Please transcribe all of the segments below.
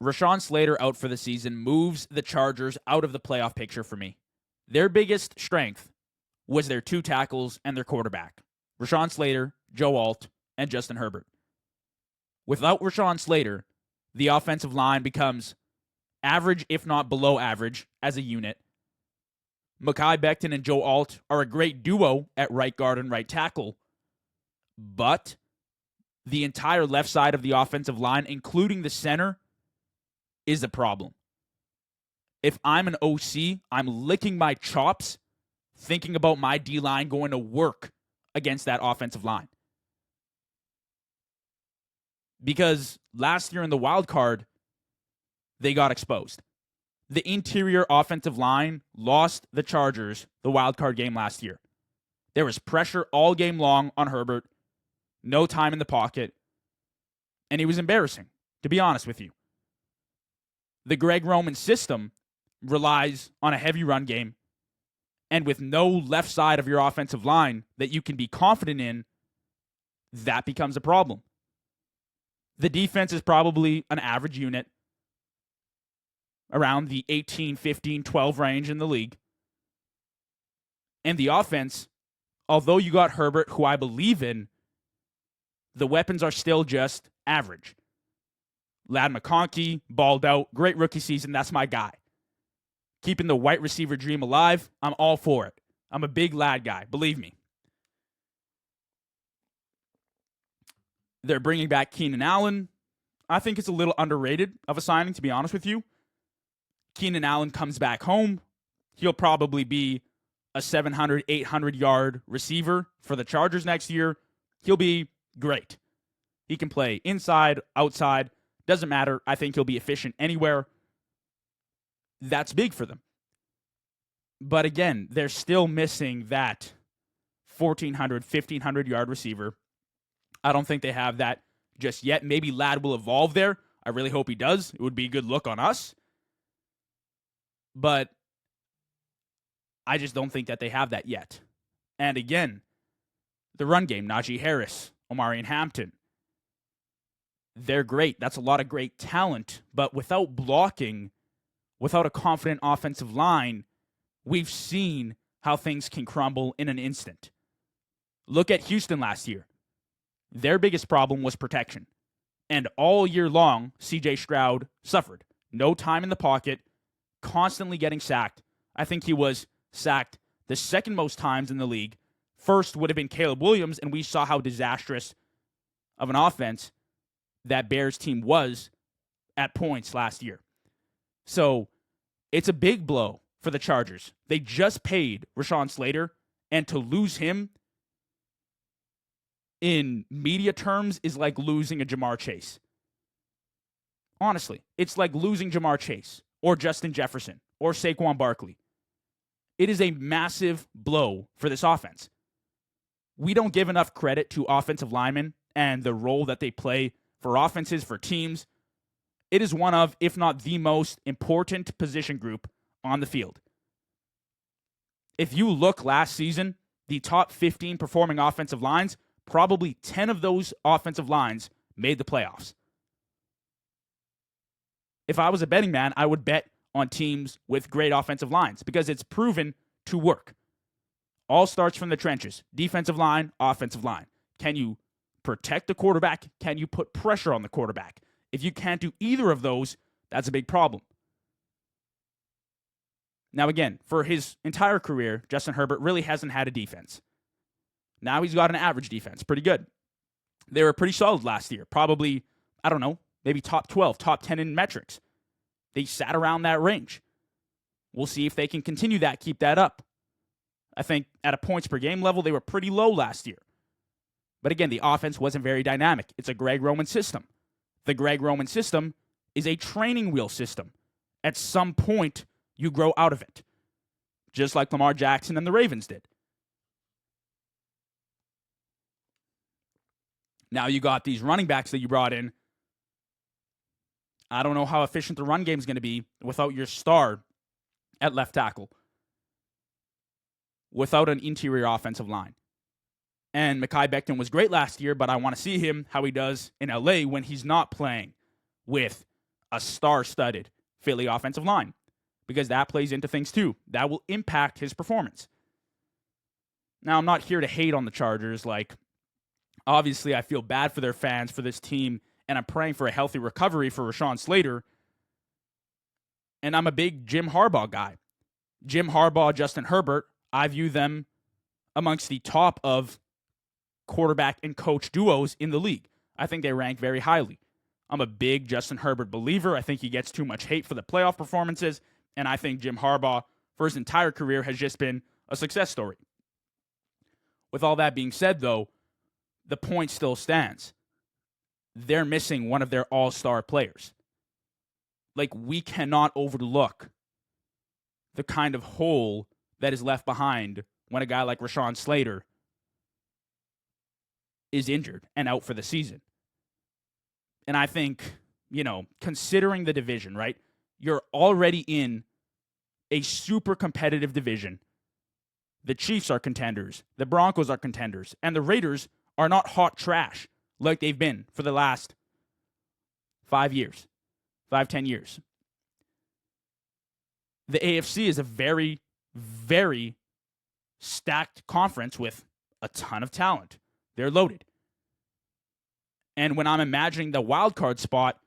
Rashawn Slater out for the season moves the Chargers out of the playoff picture for me. Their biggest strength was their two tackles and their quarterback. Rashawn Slater, Joe Alt, and Justin Herbert. Without Rashawn Slater, the offensive line becomes average, if not below average, as a unit. Mekhi Becton and Joe Alt are a great duo at right guard and right tackle, but the entire left side of the offensive line, including the center, is a problem. If I'm an OC, I'm licking my chops thinking about my D-line going to work against that offensive line. Because last year in the wild card, they got exposed. The interior offensive line lost the Chargers the wild card game last year. There was pressure all game long on Herbert, no time in the pocket, and he was embarrassing, to be honest with you. The Greg Roman system relies on a heavy run game, and with no left side of your offensive line that you can be confident in, that becomes a problem. The defense is probably an average unit, around the 18, 15, 12 range in the league. And the offense, although you got Herbert, who I believe in, the weapons are still just average. Ladd McConkey balled out, great rookie season, that's my guy. Keeping the white receiver dream alive, I'm all for it. I'm a big Ladd guy, believe me. They're bringing back Keenan Allen. I think it's a little underrated of a signing, to be honest with you. Keenan Allen comes back home. He'll probably be a 700, 800-yard receiver for the Chargers next year. He'll be great. He can play inside, outside, doesn't matter. I think he'll be efficient anywhere. That's big for them. But again, they're still missing that 1,400, 1,500-yard receiver. I don't think they have that just yet. Maybe Ladd will evolve there. I really hope he does. It would be a good look on us. But I just don't think that they have that yet. And again, the run game, Najee Harris, Omarion Hampton, they're great. That's a lot of great talent. But without blocking, without a confident offensive line, we've seen how things can crumble in an instant. Look at Houston last year. Their biggest problem was protection. And all year long, C.J. Stroud suffered. No time in the pocket, constantly getting sacked. I think he was sacked the second most times in the league. First would have been Caleb Williams, and we saw how disastrous of an offense that Bears team was at points last year. So it's a big blow for the Chargers. They just paid Rashawn Slater, and to lose him in media terms is like losing a Jamar Chase. Honestly, it's like losing Jamar Chase or Justin Jefferson or Saquon Barkley. It is a massive blow for this offense. We don't give enough credit to offensive linemen and the role that they play for offenses, for teams. It is one of, if not the most important position group on the field. If you look last season, the top 15 performing offensive lines, probably 10 of those offensive lines made the playoffs. If I was a betting man, I would bet on teams with great offensive lines because it's proven to work. All starts from the trenches. Defensive line, offensive line. Can you protect the quarterback? Can you put pressure on the quarterback? If you can't do either of those, that's a big problem. Now again, for his entire career, Justin Herbert really hasn't had a defense. Now he's got an average defense. Pretty good. They were pretty solid last year. Probably, I don't know, maybe top 12, top 10 in metrics. They sat around that range. We'll see if they can continue that, keep that up. I think at a points per game level, they were pretty low last year. But again, the offense wasn't very dynamic. It's a Greg Roman system. The Greg Roman system is a training wheel system. At some point, you grow out of it. Just like Lamar Jackson and the Ravens did. Now you got these running backs that you brought in. I don't know how efficient the run game is going to be without your star at left tackle. Without an interior offensive line. And Mekhi Becton was great last year, but I want to see him, how he does in LA when he's not playing with a star-studded Philly offensive line, because that plays into things too. That will impact his performance. Now, I'm not here to hate on the Chargers. Like, obviously, I feel bad for their fans, for this team, and I'm praying for a healthy recovery for Rashawn Slater. And I'm a big Jim Harbaugh guy. Jim Harbaugh, Justin Herbert, I view them amongst the top of quarterback and coach duos in the league. I think they rank very highly. I'm a big Justin Herbert believer. I think he gets too much hate for the playoff performances, and I think Jim Harbaugh, for his entire career, has just been a success story. With all that being said, though, the point still stands. They're missing one of their all-star players. Like, we cannot overlook the kind of hole that is left behind when a guy like Rashawn Slater is injured and out for the season. And I think, considering the division, right? You're already in a super competitive division. The Chiefs are contenders. The Broncos are contenders. And the Raiders are not hot trash like they've been for the last 10 years. The AFC is a very, very stacked conference with a ton of talent. They're loaded. And when I'm imagining the wild card spot,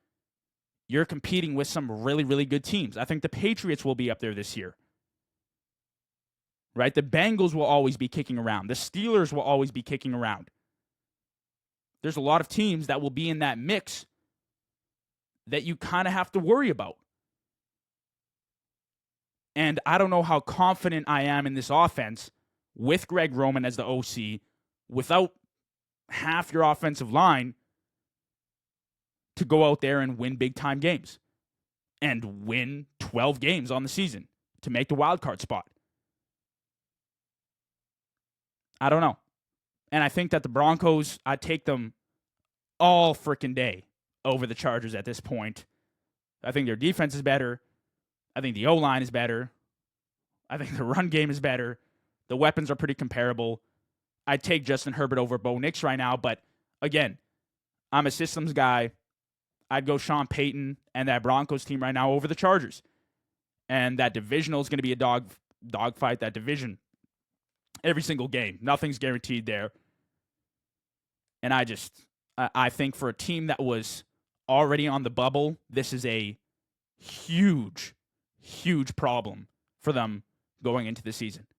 you're competing with some really, really good teams. I think the Patriots will be up there this year. Right? The Bengals will always be kicking around. The Steelers will always be kicking around. There's a lot of teams that will be in that mix that you kind of have to worry about. And I don't know how confident I am in this offense with Greg Roman as the OC without half your offensive line to go out there and win big-time games and win 12 games on the season to make the wild card spot. I don't know. And I think that the Broncos, I'd take them all freaking day over the Chargers at this point. I think their defense is better. I think the O-line is better. I think the run game is better. The weapons are pretty comparable. I'd take Justin Herbert over Bo Nix right now, but again, I'm a systems guy. I'd go Sean Payton and that Broncos team right now over the Chargers. And that divisional is going to be a dog fight, that division. Every single game. Nothing's guaranteed there. And I think for a team that was already on the bubble, this is a huge, huge problem for them going into the season.